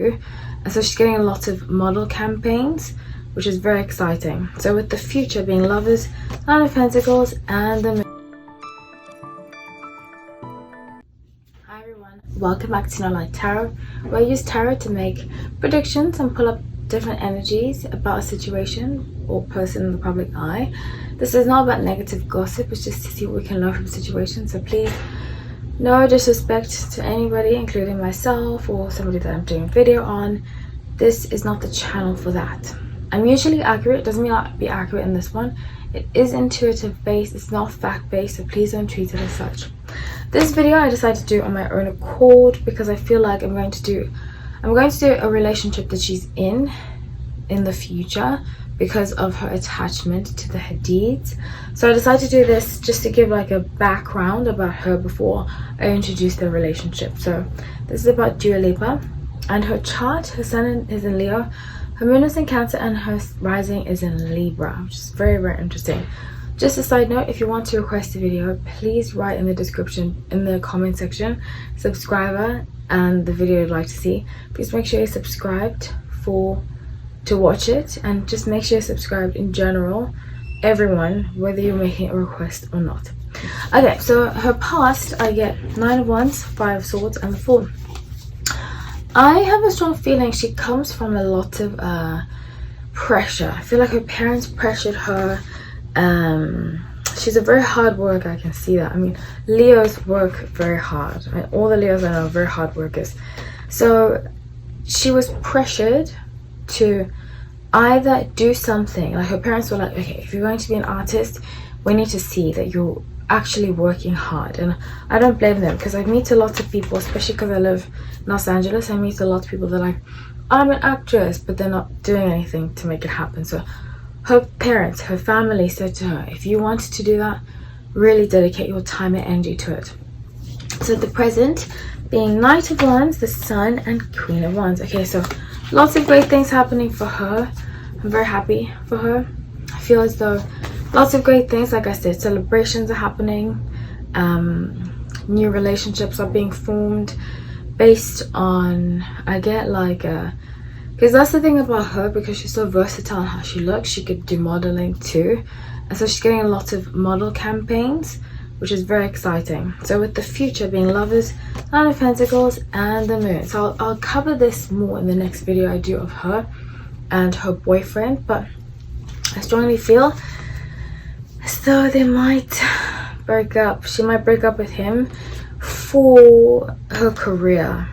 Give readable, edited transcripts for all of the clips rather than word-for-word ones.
too, and so she's getting a lot of model campaigns, which is very exciting. So with the future being Lovers, Nine of Pentacles, and the Moon. Hi everyone, welcome back to No Light Tarot, where I use tarot to make predictions and pull up different energies about a situation or person in the public eye. This is not about negative gossip, it's just to see what we can learn from situations. So please, no disrespect to anybody, including myself or somebody that I'm doing a video on. This is not the channel for that. I'm usually accurate, doesn't mean I'll be accurate in this one. It is intuitive based, it's not fact based, so please don't treat it as such. This video I decided to do on my own accord because I feel like I'm going to do a relationship that she's in the future because of her attachment to the Hadids. So I decided to do this just to give like a background about her before I introduce the relationship. So this is about Lipa, and her chart, her sun is in Leo, her moon is in Cancer, and her rising is in Libra, which is very, very interesting. Just a side note, if you want to request a video, please write in the description, in the comment section, subscriber and the video you'd like to see. Please make sure you're subscribed to watch it, and just make sure you're subscribed in general, everyone, whether you're making a request or not. Okay, so her past, I get 9 of Wands, 5 of Swords, and the Fool. I have a strong feeling she comes from a lot of pressure. I feel like her parents pressured her. She's a very hard worker, I can see that. I mean, Leos work very hard. I mean, all the Leos I know are very hard workers. So she was pressured to either do something, like her parents were like, okay, if you're going to be an artist, we need to see that you're actually working hard. And I don't blame them, because I meet a lot of people, especially because I live in Los Angeles, I meet a lot of people that are like, I'm an actress, but they're not doing anything to make it happen. So her parents, her family said to her, if you wanted to do that, really dedicate your time and energy to it. So the present being Knight of Wands, the Sun, and Queen of Wands. Okay, so lots of great things happening for her. I'm very happy for her. I feel as though lots of great things, like I said, celebrations are happening, new relationships are being formed based on, I get like because that's the thing about her, because she's so versatile in how she looks, she could do modeling too, and so she's getting a lot of model campaigns, which is very exciting. So with the future being Lovers, Nine of Pentacles, and the Moon. So I'll cover this more in the next video I do of her and her boyfriend, but I strongly feel as though they might break up. She might break up with him for her career,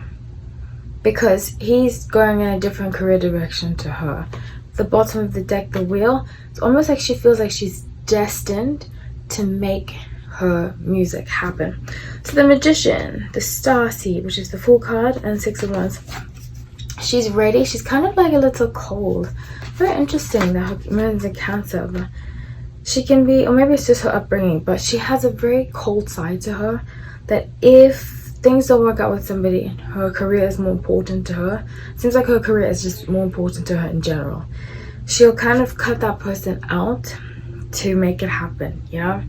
because he's going in a different career direction to her. The bottom of the deck, the Wheel, it's almost like she feels like she's destined to make her music happen. So the Magician, the Star Seed, which is the Fool card, and 6 of Wands, she's ready. She's kind of like a little cold. Very interesting that her moon's in Cancer, but she can be, or maybe it's just her upbringing, but she has a very cold side to her, that if things don't work out with somebody, her career is more important to her. Seems like her career is just more important to her in general. She'll kind of cut that person out to make it happen, you know?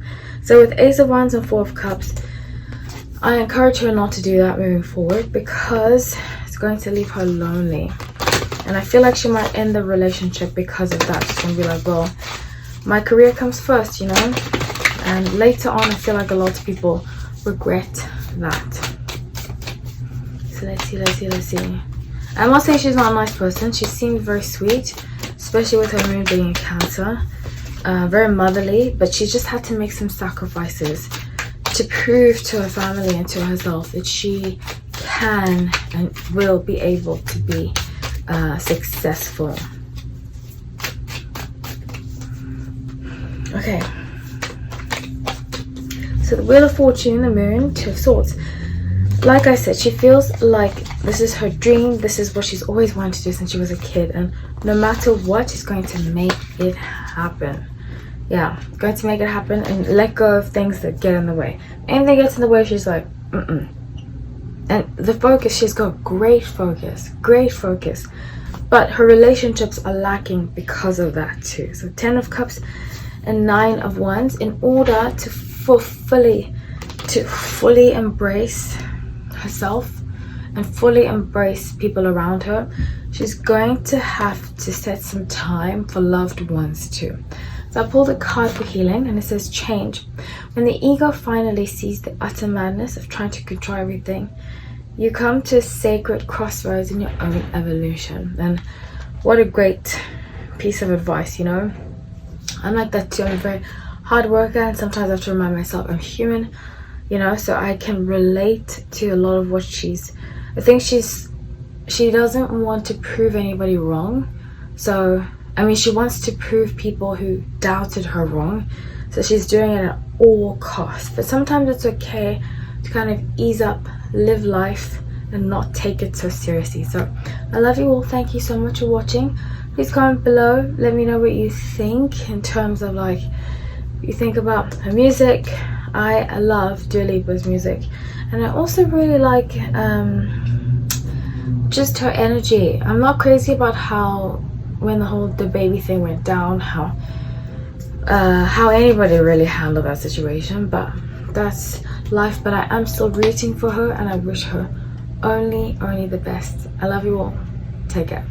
So with Ace of Wands and 4 of Cups, I encourage her not to do that moving forward, because it's going to leave her lonely. And I feel like she might end the relationship because of that. She's going to be like, well, my career comes first, you know? And later on, I feel like a lot of people regret that. So let's see. I'm not saying she's not a nice person. She seems very sweet, especially with her moon being in Cancer. Very motherly, but she just had to make some sacrifices to prove to her family and to herself that she can and will be able to be successful. Okay. So the Wheel of Fortune, the Moon, 2 of Swords. Like I said, she feels like this is her dream. This is what she's always wanted to do since she was a kid. And no matter what, she's going to make it happen. Yeah, going to make it happen and let go of things that get in the way. Anything gets in the way, she's like, And the focus, she's got great focus. But her relationships are lacking because of that too. So 10 of Cups and 9 of Wands, in order to fully embrace herself and fully embrace people around her, she's going to have to set some time for loved ones too. So I pulled a card for healing, and it says change. When the ego finally sees the utter madness of trying to control everything, you come to a sacred crossroads in your own evolution. And what a great piece of advice, you know. I'm like that too. I'm a very hard worker, and sometimes I have to remind myself I'm human, you know, so I can relate to a lot of what I think she doesn't want to prove anybody wrong. So I mean, she wants to prove people who doubted her wrong, so she's doing it at all costs. But sometimes it's okay to kind of ease up, live life, and not take it so seriously. So I love you all. Thank you so much for watching. Please comment below, let me know what you think in terms of like you think about her music. I love Lipa's music, and I also really like just her energy. I'm not crazy about how when the baby thing went down, how anybody really handled that situation, but that's life. But I am still rooting for her, and I wish her only the best. I love you all. Take care.